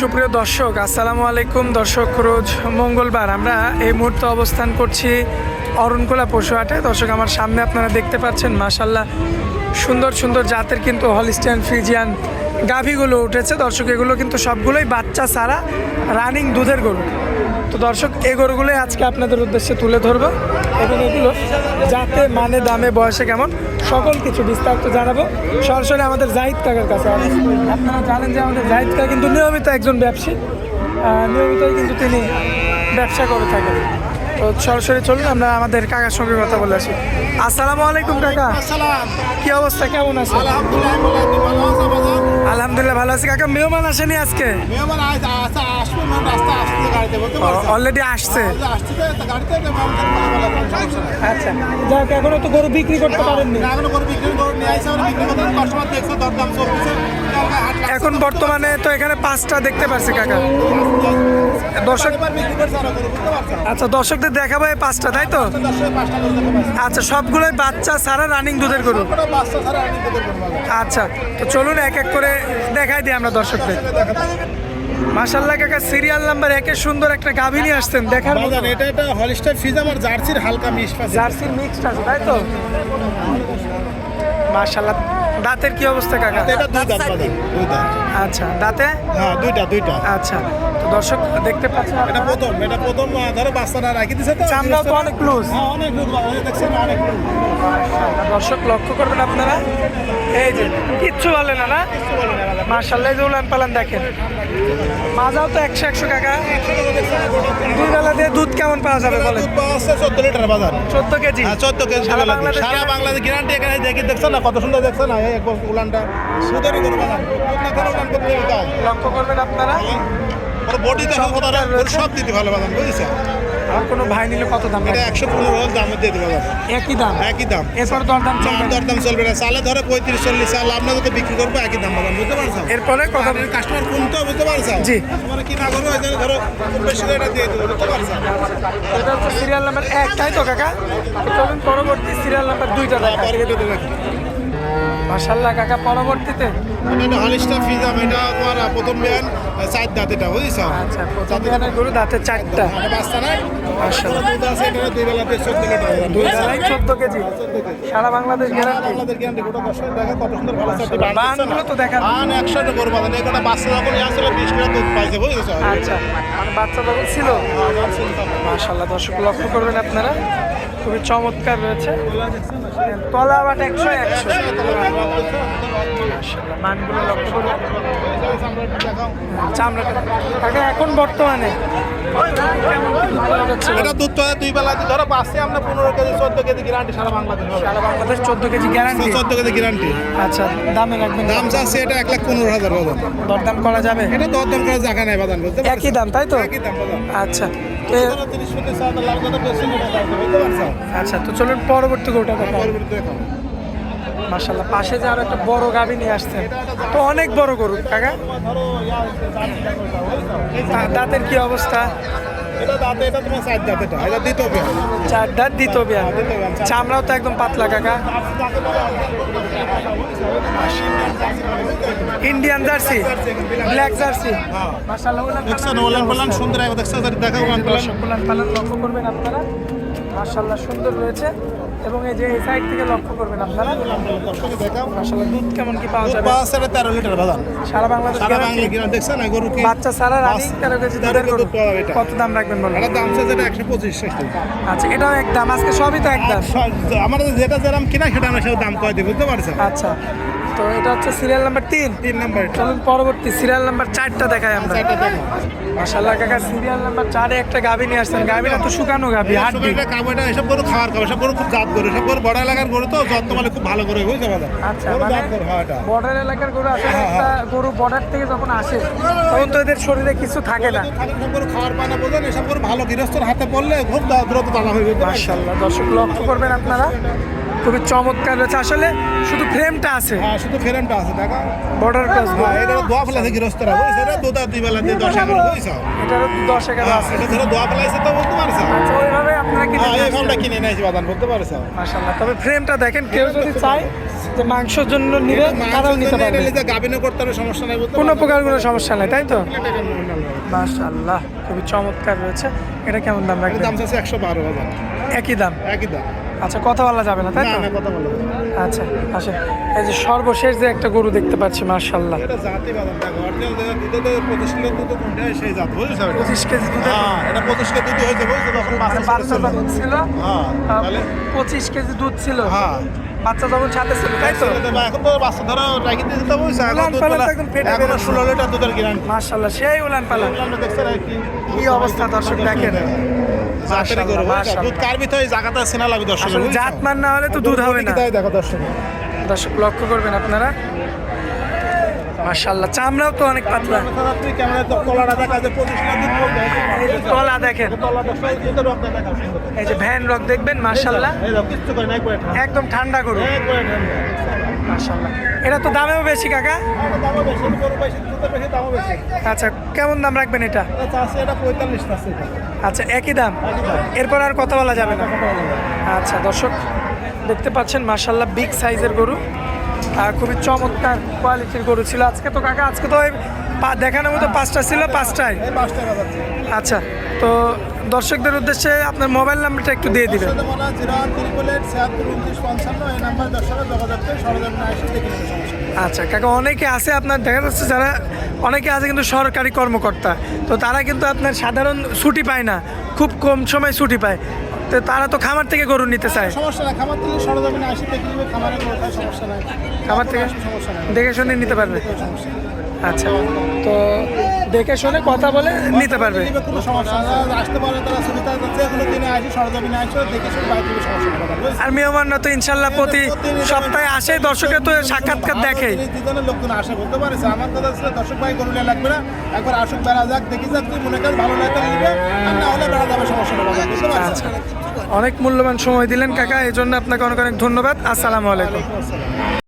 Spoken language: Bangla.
সুপ্রিয় দর্শক, আসসালামু আলাইকুম। দর্শক, রোজ মঙ্গলবার আমরা এই মুহূর্তে অবস্থান করছি অরণকুলা পশুহাটে। দর্শক, আমার সামনে আপনারা দেখতে পাচ্ছেন মাশাল্লাহ সুন্দর সুন্দর জাতের কিন্তু হলিস্টিয়ান ফ্রিজিয়ান গাভীগুলো উঠেছে। দর্শক, এগুলো কিন্তু সবগুলোই বাচ্চা ছাড়া রানিং দুধের গরু। তো দর্শক, এই গরুগুলোই আজকে আপনাদের উদ্দেশ্যে তুলে ধরবো এবং এগুলো যাতে মানে দামে বয়সে কেমন সকল কিছু বিস্তারিত জানাবো সরাসরি আমাদের জাহিদ কাকার কাছে। আপনারা জানেন যে আমাদের জাহিদ কাকা কিন্তু নিয়মিত একজন ব্যবসায়ী, নিয়মিতই কিন্তু তিনি ব্যবসা করে থাকেন। তো সরাসরি চলুন আমরা আমাদের কাকার সঙ্গে কথা বলে আসি। আসসালামু আলাইকুম কাকা, কি অবস্থা, কেমন আছে? আলহামদুলিল্লাহ ভালো আছি কাকা। মেহমান আসেনি আজকে? অলরেডি আসছে। আচ্ছা, যাক, এখনো তো গরু বিক্রি করতে পারেননি। এখন বর্তমানে তো এখানে 5টা দেখতে পাচ্ছি কাকা। দর্শক, আচ্ছা, দর্শকদের দেখাবো এই 5টা, তাই তো? আচ্ছা, সবগুলোই বাচ্চা ছাড়া রানিং দুধের গরু। আচ্ছা, তো চলুন এক এক করে দেখাই দিই আমরা দর্শকদের। মাশাআল্লাহ কাকা, সিরিয়াল নাম্বার 1-এ সুন্দর একটা গাভী নিয়ে আসছেন দেখার মতো। এটা হলিস্টার ফ্রিজিয়ান আর জার্সির হালকা মিক্স আছে। জার্সির মিক্সড আছে, তাই তো? মাশাআল্লাহ। দাঁতের কি অবস্থা কাকা? এটা দুই দাঁত বাঁধা, দুই দাঁত। আচ্ছা, দাঁতে? হ্যাঁ, দুইটা। আচ্ছা, তো দর্শক দেখতে পাচ্ছেন এটা প্রথম ধরো বাচ্চাটা রাখি দিছে তো। চামড়াও তো অনেক লুজ। হ্যাঁ, অনেক লুজ বাঁধা, দেখছেন অনেক লুজ। দর্শক লক্ষ্য করবেন আপনারা, এই যে কিচ্ছু বলে না, না মাশাআল্লাহ। এই যে উলান পালান দেখেন, মাজাও তো 100 কাকা। দুই বেলা দিয়ে দুধ কেমন পাওয়া যাবে বলেন? 14 লিটার বাজার। 14 কেজি? হ্যাঁ, 14 কেজি সারা বাংলাদেশ গ্যারান্টি। এখানে দেখছেন না কত সুন্দর, দেখছেন না একবার উলানটা সুন্দরই করে বাজার। লক্ষ্য করবেন আপনারা, বডি দেখো কত, সব দিতে ভালো বাজার, বুঝেছেন? আর কোনো ভাই নিলে কত দাম? এটা 115 দাম দিয়ে দেবো। একই দাম? একই দাম। এরপর দরদাম চলবে? দরদাম চলবে না। চালে ধরো 35-40 চাল আপনাদের তো বিক্রি করবো একই দাম বাজার, বুঝতে পারছেন? এরপরে কত? কাস্টমার কোনটা বুঝতে পারছেন? জি, মানে কি না করবো, ওই জন্য ধরো বেশি এটা দিয়ে দেবো, বুঝতে পারছেন? এটা হচ্ছে সিরিয়াল নাম্বার 1, তাই তো কাকা? চলুন পরবর্তী সিরিয়াল নাম্বার 2টা দেখা। পরবর্তীতে দেখো। মাশাআল্লাহ কাকা, পরবর্তীতে এটা হলিস্টার ফ্রিজিয়ান, এটা তোমার প্রথম বিয়ান 4 দাঁত, এটা বুঝেছো? আচ্ছা, প্রথম বিয়ানের গরু, দাঁতে 4টা। এটা বাচ্চা নাই। মাশাআল্লাহ, দুধ আছে, এটা দুই বেলাতে 14 লিটার। দুই বেলায় 14 কেজি, সারা বাংলাদেশ গ্যারান্টি। আমাদের গ্যারান্টি। গোটা দর্শক দেখো কত সুন্দর ভালো চারটি বানগুলো তো দেখান। 100 করে বাঁধা। এটা বাচ্চা যখন আসলে 20 লিটার দুধ পাইছে, বুঝেছো? আচ্ছা, মানে বাচ্চা যখন ছিল। মাশাআল্লাহ, দর্শক লক্ষ্য করবেন আপনারা, খুবই চমৎকার রয়েছে। তলা আবার 100। মানগুলো লক্ষ্য করুন, চামড়াটা কাকা এখন বর্তমানে এটা দুধ তো দুই বেলা ধরো পাচ্ছে আমরা 15 কেজি 14 কেজি গ্যারান্টি সারা বাংলাদেশ। সারা Bangladesh 14 KG guarantee. 14 KG guarantee. আচ্টা, দামে রাখবেন? দাম চাচ্ছে এটা 1,15,000 বাজার। দরদাম করা যাবে? এটা দরদাম করা জায়গা নাই বাজার, বুঝতে পারছেন? একই দাম, তাই তো? একই দাম বাজার। আচ্ছা, 30-40 লাখ টাকা বেশি টাকা, বুঝতে পারছেন? আচ্ছা, তো চলুন পরবর্তী গরুটা দেখা। পরবর্তীতে দেখো। মাশাআল্লাহ, পাশে যে আরো একটা বড় গাভী নিয়ে আসছেন, তো অনেক বড় গরু কাকা। ধরো দাঁতের কি অবস্থা? এটা দাঁতে, এটা তোমার 4 দাঁত। এটা দ্বিতীয় বিয়ান। 4 দাঁত, দ্বিতীয় বিয়ান। চামড়াও তো একদম পাতলা কাকা। Indian jersey, black jersey. মাশাআল্লাহ, দেখছেন ওলান পালান সুন্দর আইবা, দেখছেন দেখা ওলান পালান। উলান পালান লক্ষ্য করবেন আপনারা, মাশাআল্লাহ সুন্দর রয়েছে। এবং এই যে এই সাইড থেকে লক্ষ্য করবেন আপনারা, মাশাআল্লাহ দুধ কেমন কি পাওয়া যাবে? 13 লিটার বাজার। সারা বাংলাদেশ গ্যারান্টি। দেখছেন না গরু কি বাচ্চা সারা রানিং 13 কেজি দুধের গরু। কত দাম রাখবেন বলেন? এটা দাম চাইছে 125-60। আচ্ছা, এটাও এক দাম, আজকে সবই তো এক দাম। আমাদের যেটা যেরকম কিনা সেটা আমরা সেটা দাম কয় দিই, বুঝতে পারছেন? আচ্ছা, তো এটা হচ্ছে সিরিয়াল নাম্বার 3 নাম্বার। চলুন পরবর্তী সিরিয়াল নাম্বার 4টা দেখাই আমরা। মাশাআল্লাহ কাকা, সিরিয়াল নাম্বার 4-এ একটা গাভী নিয়ে আসছেন। গাভীটা তো শুকানো গাভী, হাড্ডি। কাবুটা এসব গরু খাওয়ার খাবে, সব গরু খুব জাত গরু, সব গরু বড় এলাকার গরু, তো যত্ন মানে খুব ভালো করে, বুঝতে পারছেন? আচ্ছা, মানে বর্ডার এলাকার গরু আসলে একটা গরু বর্ডার থেকে যখন আসে তখন তো এদের শরীরে কিছু থাকে না। সব গরু খাওয়ার পায় না, বোঝেন? এসব গরু ভালো গৃহস্থর হাতে পড়লে খুব দ্রুত দানা হয়ে যাবে। মাশাআল্লাহ, দর্শক লক্ষ্য করবেন আপনারা, খুবই চমৎকার রয়েছে। আসলে শুধু ফ্রেমটা আছে, হ্যাঁ শুধু ফ্রেমটা আছে, দেখা বর্ডার ক্রস। এটা দোয়া ফেলাছে গৃহস্থরা, বুঝছে? এটা দুধ দুই বেলা দিয়ে 10-11, বুঝছো? এটারও 10-11 আছে। এটা ধরো দোয়া ফেলাইছে, তো বুঝতে পারছো? আচ্ছা, ওইভাবে আপনারা কিনে এই ফোনটা কিনে নিয়েছি বাদান, বুঝতে পারছো? মাশাআল্লাহ। তবে ফ্রেমটা দেখেন, কেউ যদি চায় যে মাংসের জন্য নিবে তারাও নিতে পারবে, গাভিনও করতে হবে, সমস্যা নাই বলতে কোনো প্রকার কোনো সমস্যা নাই, তাই তো? টাকা nominal হবে। মাশাআল্লাহ, খুবই চমৎকার রয়েছে। এটা কেমন দাম এটার রাখবেন? দাম চাচ্ছে 112,000। একই দাম? একই দাম। আচ্ছা, কথা বলা যাবে না, তাই না তো? না, কথা বলো। আচ্ছা আসে, এই যে সর্বশেষ যে একটা গরু দেখতে পাচ্ছি, মাশাআল্লাহ, এটা জাতি বাদাম দেখো, অরিজিনাল দুধে তো 25 কিলো দুধ কোনটা সেই জাত, বুঝছো? 25 কেজি দুধের হ্যাঁ, এটা 25 কেজি দুধ হয়েছে, বুঝছো? তখন বাচ্চা বাচ্চা ছিল। যখন ছিল হ্যাঁ, তাহলে 25 কেজি দুধ ছিল, হ্যাঁ। বাচ্চা যখন সাথে ছিল, তাই তো? এখন তো বাচ্চা ধরো রাখি দিতে তো, বুঝছো? এখন উলান দুধ পালান তো বলা- এখন ফেটে এখনো বেরোচ্ছে। 16 লিটার দুধের গ্যারান্টি। মাশাআল্লাহ, সেই উলান পালান, দেখছো না কি অবস্থা দর্শক দেখেন। জাতেরই গরু, বুঝছো? মাশাআল্লাহ। দুধ কার ভিতরে এই জায়গাটা চেনা লাগবে দর্শক, আসলে বুঝছো? জাতমান না হলে তো দুধ হবে না, তাই দেখো দর্শক। দর্শক লক্ষ্য করবেন আপনারা। মাশাআল্লাহ, চামড়াও তো অনেক পাতলা, তুমি ক্যামেরায় তলাটা দেখা যায় 25 লিটার দুধ বলতে। এই যে তলা দেখেন, তলা দর্শক দুধের রক্ত দেখা সুন্দর। এই যে ভ্যান রক দেখবেন, মাশাআল্লাহ, এই দেখো কিচ্ছু করে না, একবারে ঠান্ডা। একদম ঠান্ডা গরু, একবারে ঠান্ডা। মাশাআল্লাহ। এটা তো দামেও বেশি কাকা। আমার দামও বেশি, গরু বেশি, দুধের বেশি, দামও বেশি। আচ্ছা, কেমন দাম রাখবেন এটা? এটা চাষি, এটা 45 চাষি। আচ্ছা, একই দাম, এরপর আর কথা বলা যাবে না। আচ্ছা দর্শক দেখতে পাচ্ছেন, মাশাআল্লাহ, বিগ সাইজের গরু, আর খুবই চমৎকার কোয়ালিটির গরু ছিল আজকে। তো কাকা আজকে তো ওই দেখানোর মতো 5টা ছিল, 5টায়। এই 5 টাকা যাচ্ছে। আচ্ছা, তো দর্শকদের উদ্দেশ্যে আপনার মোবাইল নাম্বারটা একটু দিয়ে দিবেন। 0-888-76-55 এই নাম্বার দর্শকের যোগাযোগ করে সরজমিনে এসে দেখে নেবে, সমস্যা নেই। আচ্ছা কাকা, অনেকে আছে আপনার দেখা যাচ্ছে, যারা অনেকে আছে কিন্তু সরকারি কর্মকর্তা, তো তারা কিন্তু আপনার সাধারণ ছুটি পায় না, খুব কম সময় ছুটি পায়, তো তারা তো খামার থেকে গরু নিতে চায়। সমস্যা নাই, খামার থেকে সরজমিনে এসে দেখে নেবে, খামারের কোথায় সমস্যা নাই, খামার থেকে সমস্যা নাই, দেখে শুনে নিতে পারবে। কোনো সমস্যা নেই। আচ্ছা, তো দেখে শুনে কথা বলে নিতে পারবে। নিবে, কোনো সমস্যা না, আসতে পারে তারা সুবিধা যাচ্ছে, এগুলো দিনে আসি সরজমিনে আসো, দেখে শুনে বাইরে থেকে সমস্যা নেই, বুঝছো? আর মেহমান তো ইনশাল্লাহ প্রতি সপ্তাহে আসে, দর্শকের তো সাক্ষাৎকার দেখে। দুজনের লোকজন আসে, বলতে পারিস আমার কথা ছিল দর্শক ভাই গরু নিয়ে লাগবে না, একবার আসুক, বেড়া যাক, দেখি যাক, তুই মনে কর ভালো লাগে নিবে, আর না হলে বেড়া যাবে, সমস্যা নেই, বুঝতে পারছিস? আচ্ছা, অনেক মূল্যবান সময় দিলেন কাকা, এই জন্য আপনাকে অনেক অনেক ধন্যবাদ। আসসালামু আলাইকুম। আসসালাম।